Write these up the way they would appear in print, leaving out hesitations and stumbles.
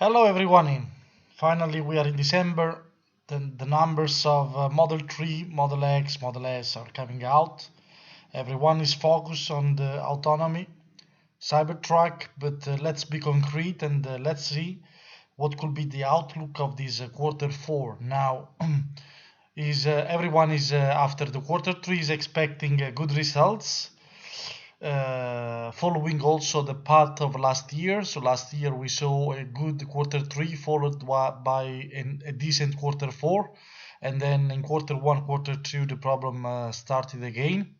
Hello everyone. Finally we are in December. The numbers of Model 3, Model X, Model S are coming out. Everyone is focused on the autonomy Cybertruck, but let's be concrete and let's see what could be the outlook of this quarter 4. Now is everyone is after the quarter 3 is expecting good results, following also the path of last year. So last year we saw a good quarter 3 followed by a decent quarter 4, and then in quarter 1, quarter 2 the problem started again.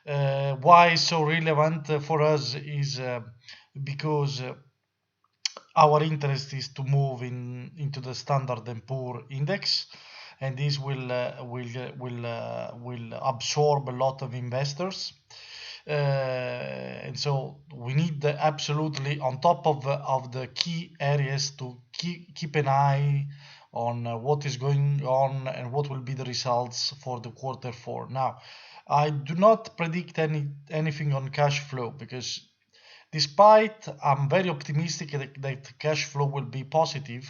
Why so relevant for us is because our interest is to move into the Standard and Poor index, and this will absorb a lot of investors. And so we need absolutely on top of the key areas to keep an eye on what is going on and what will be the results for the quarter 4. Now, I do not predict anything on cash flow because despite I'm very optimistic that cash flow will be positive.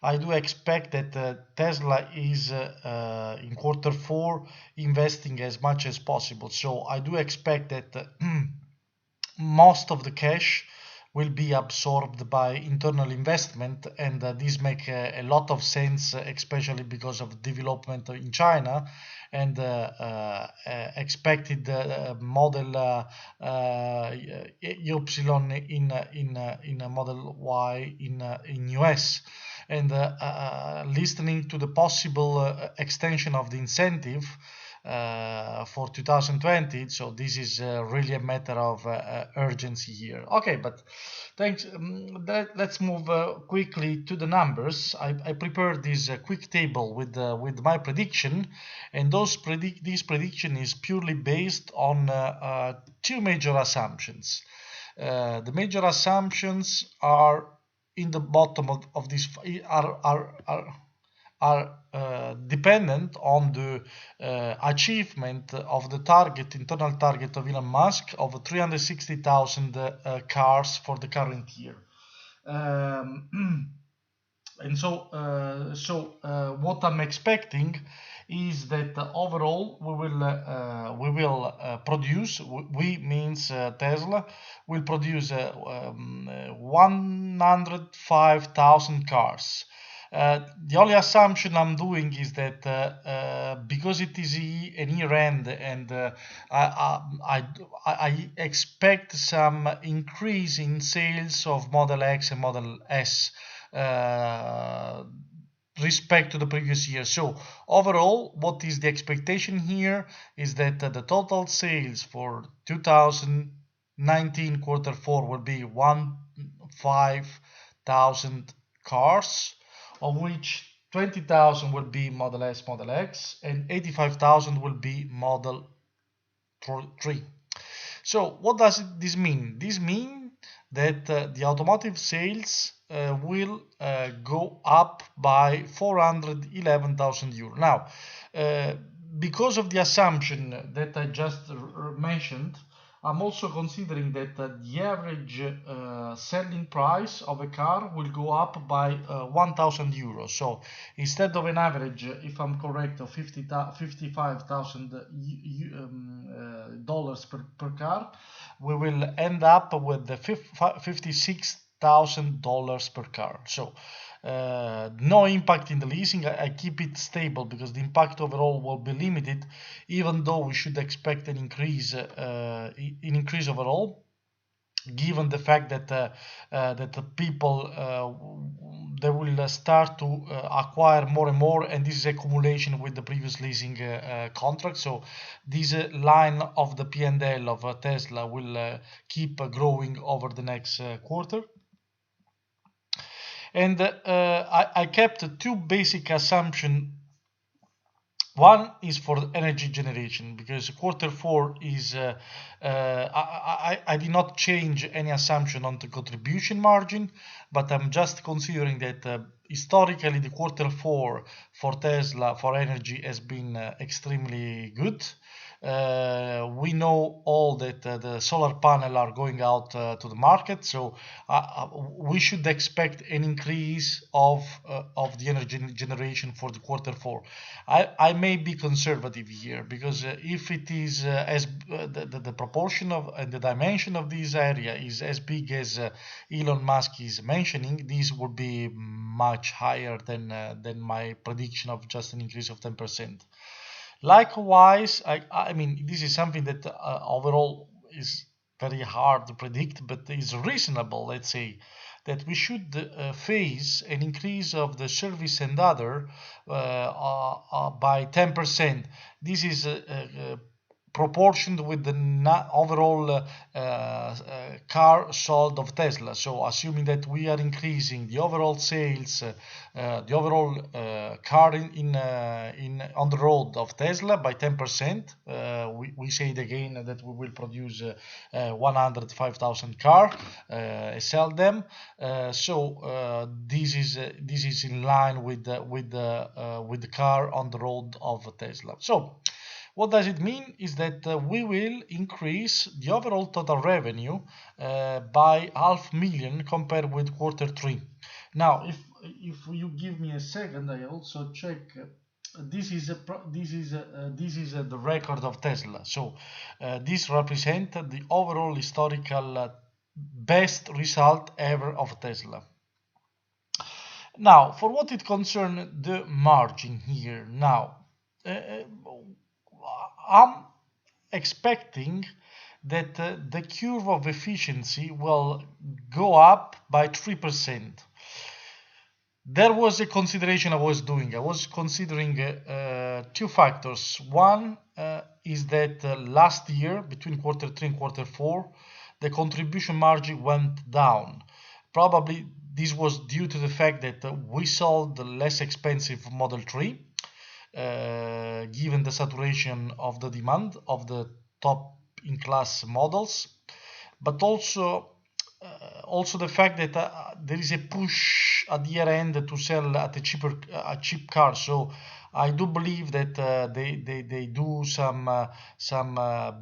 I do expect that Tesla is in quarter 4 investing as much as possible. So I do expect that most of the cash will be absorbed by internal investment, and this makes a lot of sense, especially because of development in China and expected model Epsilon in a Model Y in US, and listening to the possible extension of the incentive for 2020. So this is really a matter of urgency here. Okay, but thanks. Let's move quickly to the numbers. I prepared this quick table with my prediction, and this prediction is purely based on two major assumptions. The major assumptions are in the bottom of this are dependent on the achievement of the internal target of Elon Musk of 360,000 cars for the current year. And so what I'm expecting is that overall we will produce. We means Tesla will produce 105,000 cars. The only assumption I'm doing is that because it is an year end, and I expect some increase in sales of Model X and Model S respect to the previous year. So overall, what is the expectation here is that the total sales for 2019 quarter 4 will be 105,000 cars, of which 20,000 will be Model S, Model X, and 85,000 will be Model 3. So what does this mean? This means that the automotive sales will go up by 411,000 euros. Now, because of the assumption that I just mentioned, I'm also considering that the average selling price of a car will go up by 1,000 euros. So instead of an average, if I'm correct, of $55,000 per car, we will end up with the $56,000 per car. So no impact in the leasing. I keep it stable because the impact overall will be limited, even though we should expect an increase overall, given the fact that the people they will start to acquire more and more, and this is accumulation with the previous leasing contract. So this line of the P&L of Tesla will keep growing over the next quarter. And I kept two basic assumptions. One is for energy generation, because quarter 4 is I did not change any assumption on the contribution margin, but I'm just considering that historically the quarter 4 for Tesla for energy has been extremely good. We know all that the solar panel are going out to the market, so we should expect an increase of the energy generation for the quarter 4. I may be conservative here, because if it is as the proportion of and the dimension of this area is as big as Elon Musk is mentioning, this would be much higher than my prediction of just an increase of 10%. Likewise, I mean, this is something that overall is very hard to predict, but is reasonable, let's say, that we should face an increase of the service and other by 10%. This is proportioned with the overall car sold of Tesla. So assuming that we are increasing the overall sales, the overall car in on the road of Tesla by 10%, we say it again that we will produce 105,000 cars, sell them. This is in line with the car on the road of Tesla. So what does it mean is that we will increase the overall total revenue by 500,000 compared with quarter 3. Now, if you give me a second, I also check. This is the record of Tesla. So this represents the overall historical best result ever of Tesla. Now, for what it concerns the margin here, now. I'm expecting that the curve of efficiency will go up by 3%. There was a consideration I was doing. I was considering 2 factors. One is that last year, between quarter 3 and quarter 4, the contribution margin went down. Probably this was due to the fact that we sold the less expensive Model 3. Given the saturation of the demand of the top in class models, but also the fact that there is a push at the year end to sell at a cheap car. So I do believe that they do some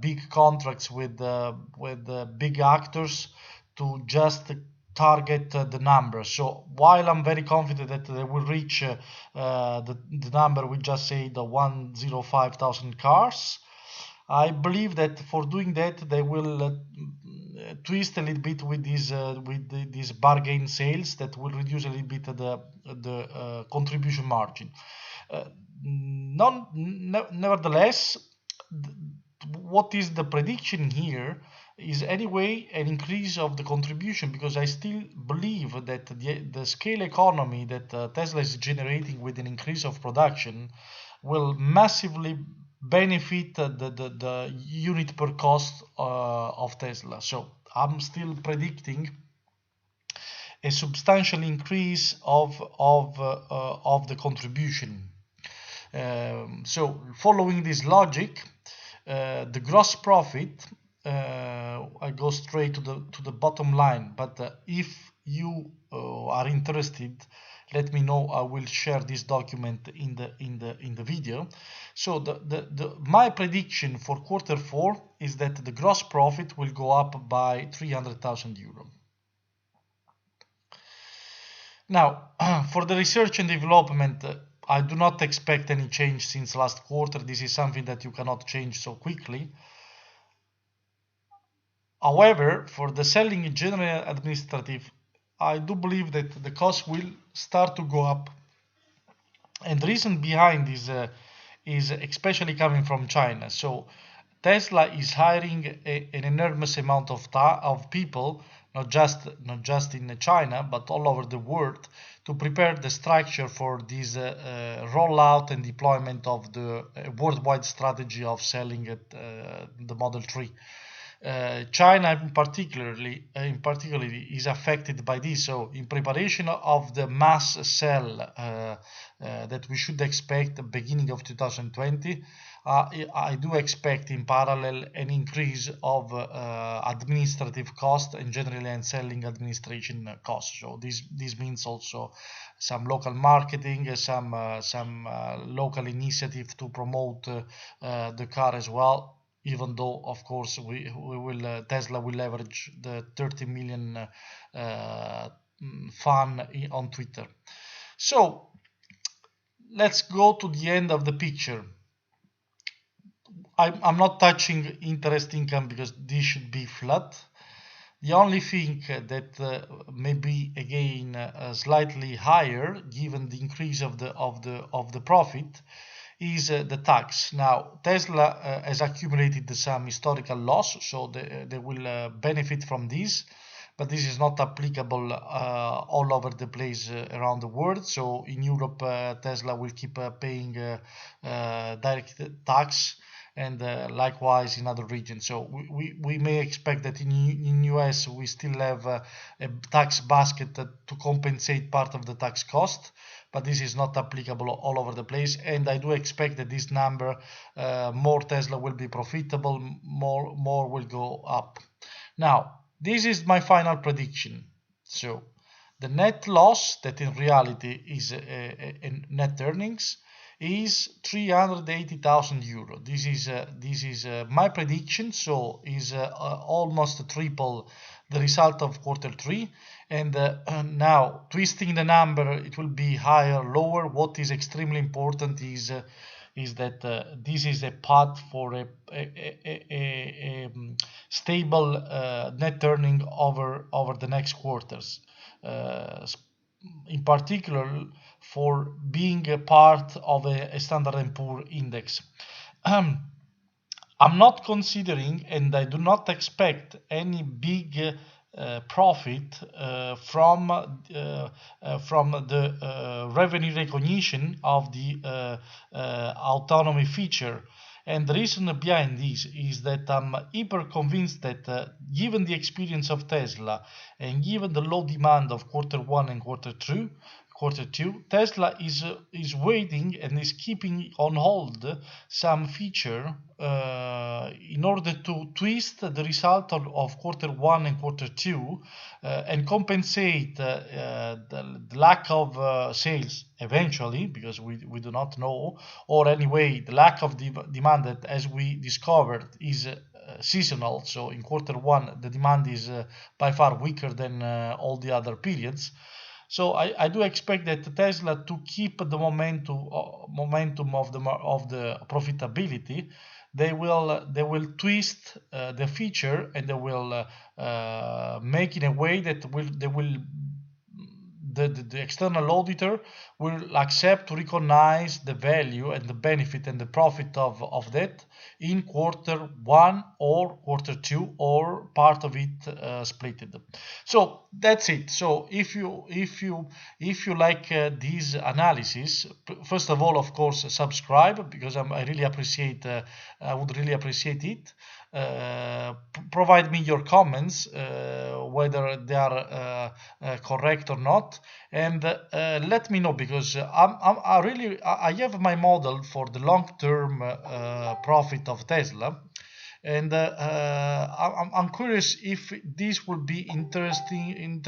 big contracts with big actors to just target the number. So while I'm very confident that they will reach the number we just say, the 105,000 cars, I believe that for doing that they will twist a little bit with these bargain sales that will reduce a little bit the contribution margin. Nevertheless, what is the prediction here is anyway an increase of the contribution, because I still believe that the scale economy that Tesla is generating with an increase of production will massively benefit the unit per cost of Tesla. So I'm still predicting a substantial increase of the contribution. So following this logic, the gross profit, I go straight to the bottom line. But if you are interested, let me know. I will share this document in the video. So my prediction for quarter 4 is that the gross profit will go up by 300,000 euro. Now, for the research and development, I do not expect any change since last quarter. This is something that you cannot change so quickly. However, for the selling and general administrative, I do believe that the cost will start to go up. And the reason behind this is especially coming from China. So Tesla is hiring an enormous amount of people, not just in China, but all over the world, to prepare the structure for this rollout and deployment of the worldwide strategy of selling the Model 3. China in particularly is affected by this. So in preparation of the mass sell that we should expect beginning of 2020, I do expect in parallel an increase of administrative cost and generally and selling administration costs. So this means also some local marketing, some local initiative to promote the car as well. Even though, of course, we will Tesla will leverage the 30 million fan on Twitter. So let's go to the end of the picture. I'm not touching interest income because this should be flat. The only thing that may be again slightly higher, given the increase of the profit, is the tax. Now Tesla has accumulated some historical loss, so they will benefit from this, but this is not applicable all over the place around the world. So in Europe, Tesla will keep paying direct tax, and likewise in other regions. So we may expect that in US we still have a tax basket to compensate part of the tax cost, but this is not applicable all over the place. And I do expect that this number, more Tesla will be profitable, more will go up. Now, this is my final prediction. So the net loss, that in reality is net earnings, is 380,000 euro. This is my prediction. So is almost triple the result of quarter 3. And now twisting the number, it will be higher, lower. What is extremely important is that this is a path for a stable net earning over the next quarters, in particular for being a part of a Standard & Poor index. I'm not considering, and I do not expect any big profit from the revenue recognition of the autonomy feature. And the reason behind this is that I'm hyper convinced that given the experience of Tesla and given the low demand of quarter 1 and quarter 2, Tesla is waiting and is keeping on hold some feature in order to twist the result of quarter 1 and quarter 2 and compensate the lack of sales eventually, because we do not know, or anyway the lack of demand that, as we discovered, is seasonal. So in quarter 1 the demand is by far weaker than all the other periods. So I do expect that Tesla to keep the momentum of the profitability. They will twist the feature, and they will make in a way that the external auditor will accept to recognize the value and the benefit and the profit of that in quarter 1 or quarter 2, or part of it splitted. So that's it. So if you like this analysis, first of all, of course, subscribe, because I would really appreciate it. Provide me your comments, whether they are correct or not, and let me know, because I have my model for the long-term profit of Tesla, and I'm curious if this would be interesting.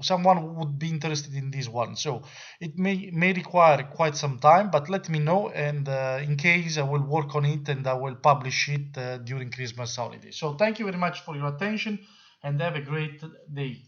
Someone would be interested in this one. So it may require quite some time, but let me know, and in case, I will work on it and I will publish it during Christmas holiday. So thank you very much for your attention, and have a great day.